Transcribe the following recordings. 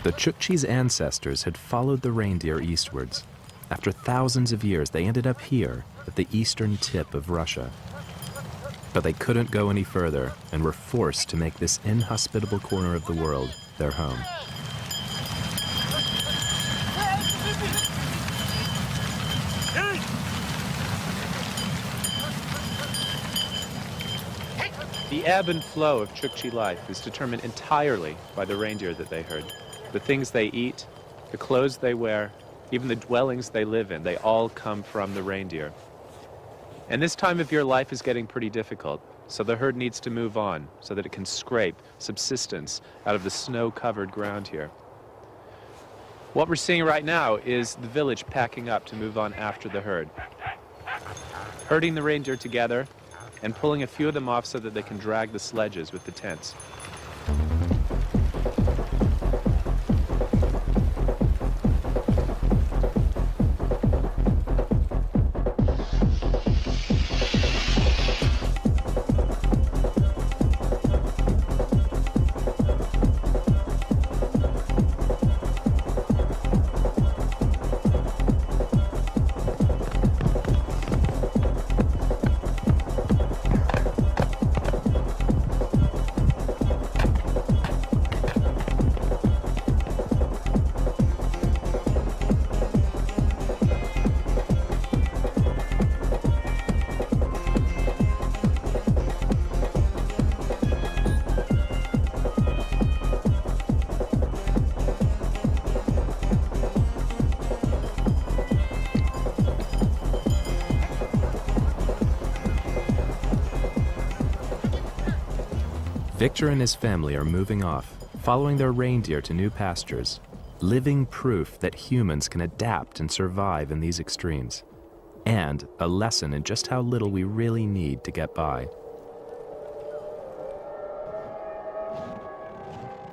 The Chukchi's ancestors had followed the reindeer eastwards. After thousands of years, they ended up here at the eastern tip of Russia. But they couldn't go any further and were forced to make this inhospitable corner of the world their home. The ebb and flow of Chukchi life is determined entirely by the reindeer that they herd. The things they eat, the clothes they wear, even the dwellings they live in, they all come from the reindeer. And this time of year, life is getting pretty difficult, so the herd needs to move on so that it can scrape subsistence out of the snow-covered ground here. What we're seeing right now is the village packing up to move on after the herd. Herding the reindeer together and pulling a few of them off so that they can drag the sledges with the tents. Victor and his family are moving off, following their reindeer to new pastures, living proof that humans can adapt and survive in these extremes, and a lesson in just how little we really need to get by.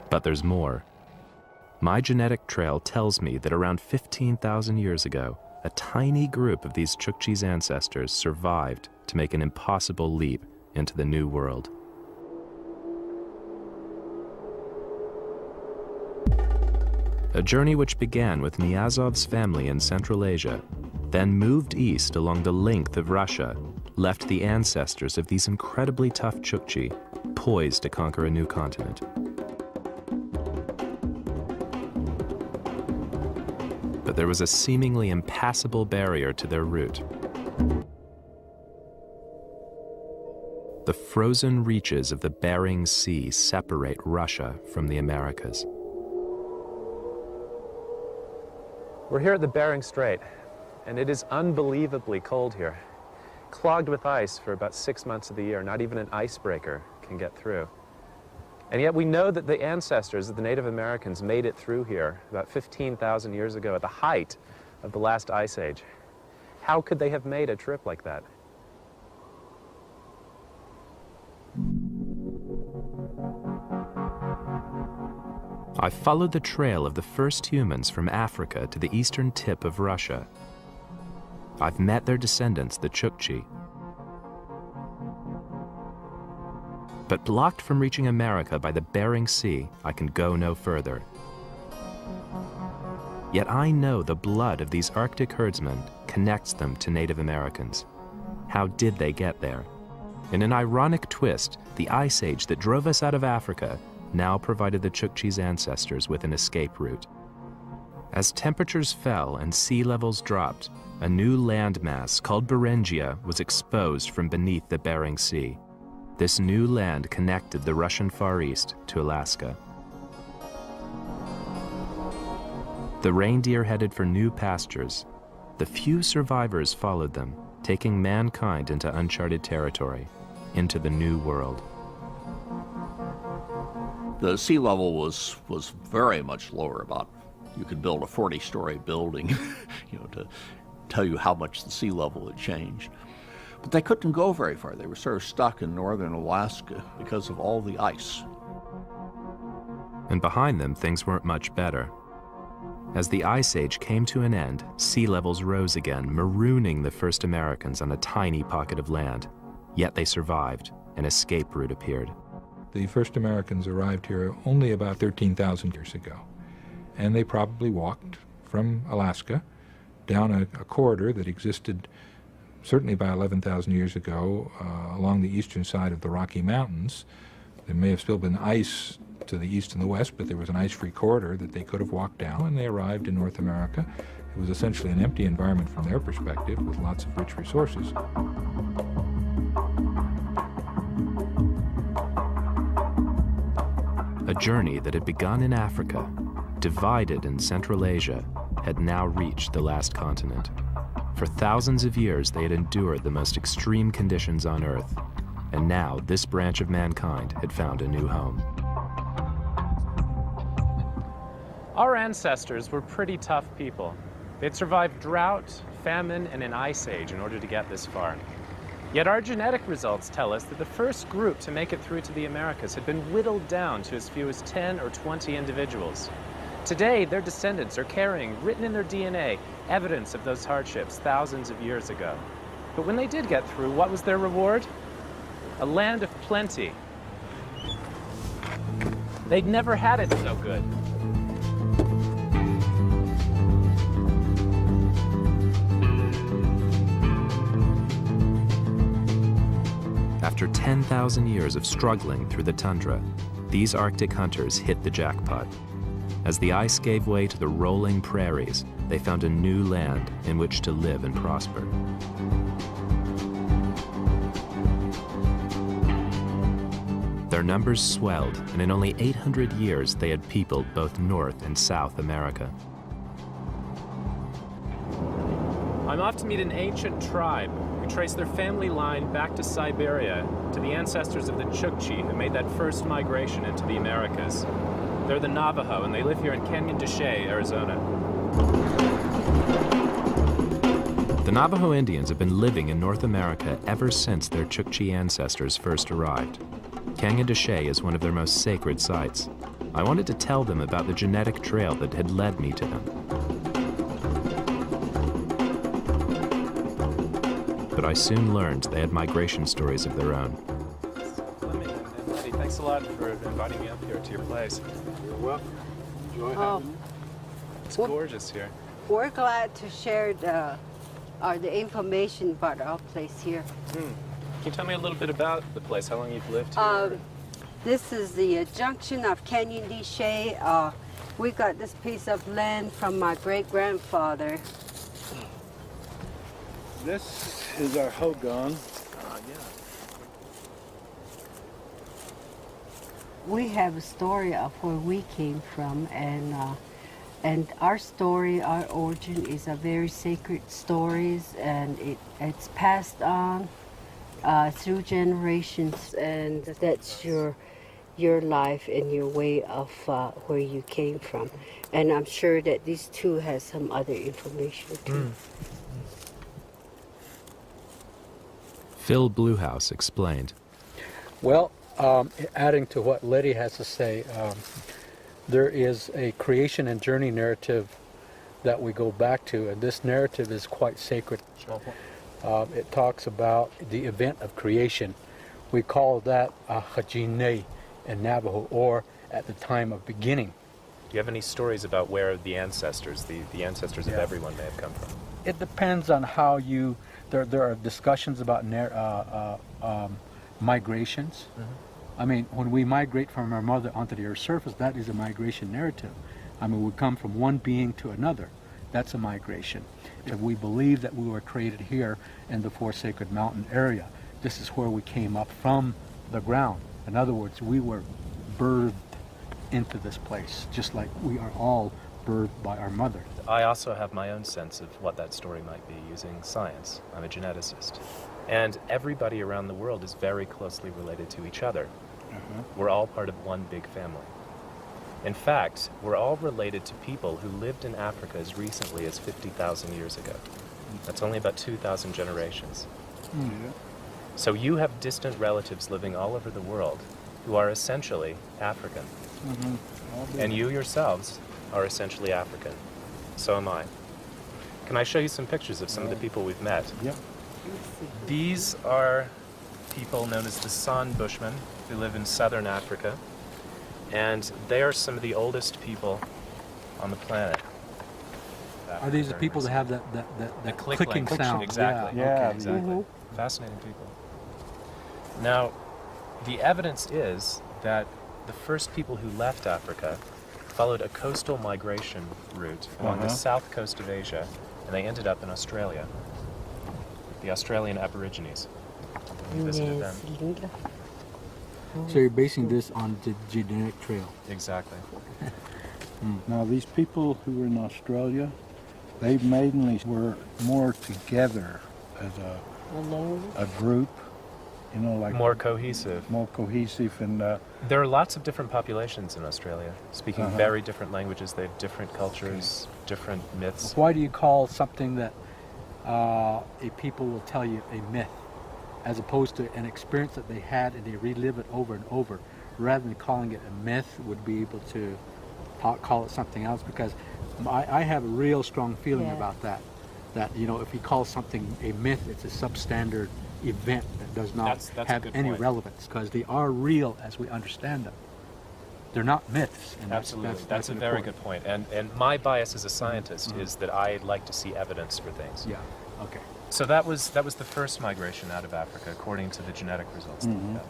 But there's more. My genetic trail tells me that around 15,000 years ago, a tiny group of these Chukchi's ancestors survived to make an impossible leap into the New World. A journey which began with Niazov's family in Central Asia, then moved east along the length of Russia, left the ancestors of these incredibly tough Chukchi poised to conquer a new continent. But there was a seemingly impassable barrier to their route. The frozen reaches of the Bering Sea separate Russia from the Americas. We're here at the Bering Strait, and it is unbelievably cold here. Clogged with ice for about 6 months of the year. Not even an icebreaker can get through. And yet we know that the ancestors of the Native Americans made it through here about 15,000 years ago at the height of the last ice age. How could they have made a trip like that? I followed the trail of the first humans from Africa to the eastern tip of Russia. I've met their descendants, the Chukchi. But blocked from reaching America by the Bering Sea, I can go no further. Yet I know the blood of these Arctic herdsmen connects them to Native Americans. How did they get there? In an ironic twist, the ice age that drove us out of Africa now provided the Chukchi's ancestors with an escape route. As temperatures fell and sea levels dropped, a new landmass called Beringia was exposed from beneath the Bering Sea. This new land connected the Russian Far East to Alaska. The reindeer headed for new pastures. The few survivors followed them, taking mankind into uncharted territory, into the New World. The sea level was very much lower. About, you could build a 40-story building, to tell you how much the sea level had changed. But they couldn't go very far. They were sort of stuck in northern Alaska because of all the ice. And behind them, things weren't much better. As the Ice Age came to an end, sea levels rose again, marooning the first Americans on a tiny pocket of land. Yet they survived. An escape route appeared. The first Americans arrived here only about 13,000 years ago. and they probably walked from Alaska down a corridor that existed certainly by 11,000 years ago along the eastern side of the Rocky Mountains. There may have still been ice to the east and the west, but there was an ice-free corridor that they could have walked down, and they arrived in North America. It was essentially an empty environment from their perspective with lots of rich resources. A journey that had begun in Africa, divided in Central Asia, had now reached the last continent. For thousands of years, they had endured the most extreme conditions on Earth, and now this branch of mankind had found a new home. Our ancestors were pretty tough people. They'd survived drought, famine, and an ice age in order to get this far. Yet our genetic results tell us that the first group to make it through to the Americas had been whittled down to as few as 10 or 20 individuals. Today, their descendants are carrying, written in their DNA, evidence of those hardships thousands of years ago. But when they did get through, what was their reward? A land of plenty. They'd never had it so good. After 10,000 years of struggling through the tundra, these Arctic hunters hit the jackpot. As the ice gave way to the rolling prairies, they found a new land in which to live and prosper. Their numbers swelled, and in only 800 years they had peopled both North and South America. I'm off to meet an ancient tribe who traced their family line back to Siberia, to the ancestors of the Chukchi who made that first migration into the Americas. They're the Navajo, and they live here in Canyon de Chelly, Arizona. The Navajo Indians have been living in North America ever since their Chukchi ancestors first arrived. Canyon de Chelly is one of their most sacred sites. I wanted to tell them about the genetic trail that had led me to them. But I soon learned they had migration stories of their own. Fleming and Letty, thanks a lot for inviting me up here to your place. You're welcome. Enjoy having you. It's gorgeous here. We're glad to share the information about our place here. Can you tell me a little bit about the place, how long you've lived here? This is the junction of Canyon de Chelly. We got this piece of land from my great-grandfather. This is our hogan. We have a story of where we came from, and our story, our origin is a very sacred stories, and it's passed on through generations, and that's your life and your way of where you came from. And I'm sure that these two has some other information too. Phil Bluehouse explained. Well, adding to what Letty has to say, there is a creation and journey narrative that we go back to, and this narrative is quite sacred. It talks about the event of creation. We call that Hajine in Navajo, or at the time of beginning. Do you have any stories about where the ancestors, the ancestors of everyone may have come from? It depends on how you, there are discussions about migrations. I mean, when we migrate from our mother onto the Earth's surface, that is a migration narrative. I mean, we come from one being to another. That's a migration. If we believe that we were created here in the Four Sacred Mountain area, this is where we came up from the ground. In other words, we were birthed into this place, just like we are all birthed by our mother. I also have my own sense of what that story might be using science. I'm a geneticist. And everybody around the world is very closely related to each other. We're all part of one big family. In fact, we're all related to people who lived in Africa as recently as 50,000 years ago. That's only about 2,000 generations. So you have distant relatives living all over the world who are essentially African. And you yourselves are essentially African. So am I. Can I show you some pictures of some of the people we've met? Yeah. These are people known as the San Bushmen who live in southern Africa. And they are some of the oldest people on the planet. Are these the people that have that clicking sound? Exactly. Yeah. Okay. Exactly. Fascinating people. Now, the evidence is that the first people who left Africa followed a coastal migration route along the south coast of Asia, and they ended up in Australia. The Australian Aborigines. We visited them. So you're basing this on the genetic trail. Exactly. Now, these people who were in Australia, they mainly were more together as a group, you know, like More cohesive. more cohesive and There are lots of different populations in Australia, speaking very different languages. They have different cultures, different myths. Why do you call something that a people will tell you a myth, as opposed to an experience that they had and they relive it over and over, rather than calling it a myth? Would be able to call it something else, because I have a real strong feeling about that. That, you know, if you call something a myth, it's a substandard event that does not That's a have good any point. relevance, because they are real as we understand them. They're not myths. And Absolutely. That's a very good point. And my bias as a scientist is that I like to see evidence for things. Yeah. Okay. So that was the first migration out of Africa, according to the genetic results that we got.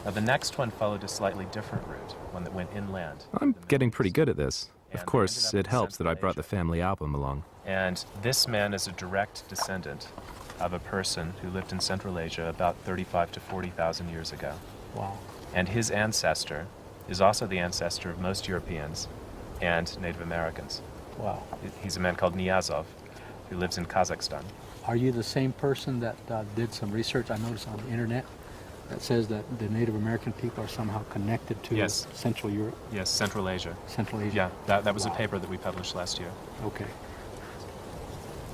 Now the next one followed a slightly different route, one that went inland. I'm getting pretty good at this. And Of they course, ended up it in helps that I Central brought the Asia. family album along. And this man is a direct descendant of a person who lived in Central Asia about 35 to 40,000 years ago. Wow. And his ancestor is also the ancestor of most Europeans and Native Americans. Wow. He's a man called Niazov, who lives in Kazakhstan. Are you the same person that did some research I noticed on the internet that says that the Native American people are somehow connected to Yes. Central Europe, Yes, Central Asia. Central Asia? Yeah, that was a paper that we published last year. Okay.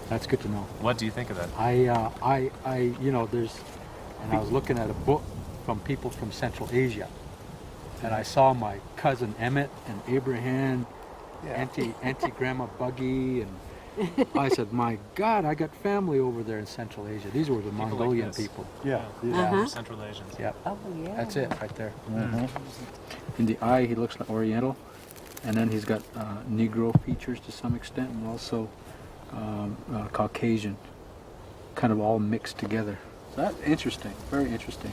That's good to know. What do you think of that? You know, and I was looking at a book from people from Central Asia, and I saw my cousin Emmett and Abraham, Auntie Grandma Buggy, and I said, my God, I got family over there in Central Asia. These were the like Mongolian this. people. yeah. They're Central Asians. Yep. Oh, yeah. That's it right there. In the eye, he looks like Oriental, and then he's got Negro features to some extent, and also Caucasian, kind of all mixed together. So that's interesting, very interesting.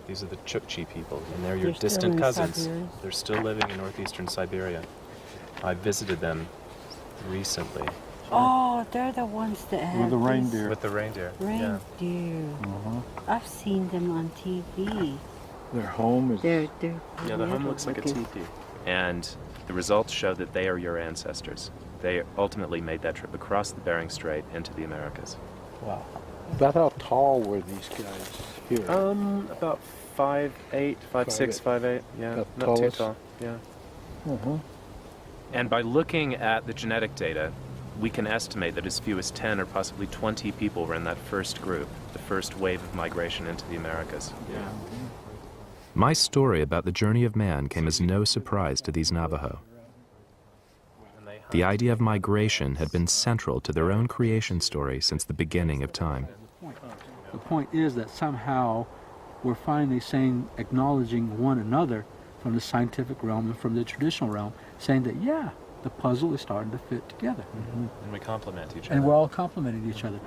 These are the Chukchi people, and they're your They're still distant in cousins. Siberia. They're still living in northeastern Siberia. I visited them recently Oh, they're the ones that have With the this reindeer. with the reindeer. Yeah. Reindeer. I've seen them on TV. Their home is They're Yeah, the home looks like a teepee. And the results show that they are your ancestors. They ultimately made that trip across the Bering Strait into the Americas. Wow. About how tall were these guys here? About 5'8", 5'6", 5'8". Yeah, About not too tallest? tall. Yeah. Uh-huh. And by looking at the genetic data, we can estimate that as few as 10 or possibly 20 people were in that first group, the first wave of migration into the Americas. Yeah. My story about the journey of man came as no surprise to these Navajo. The idea of migration had been central to their own creation story since the beginning of time. The point is that somehow we're finally acknowledging one another from the scientific realm and from the traditional realm, saying that, yeah, the puzzle is starting to fit together. And we complement each other. And we're all complementing each other.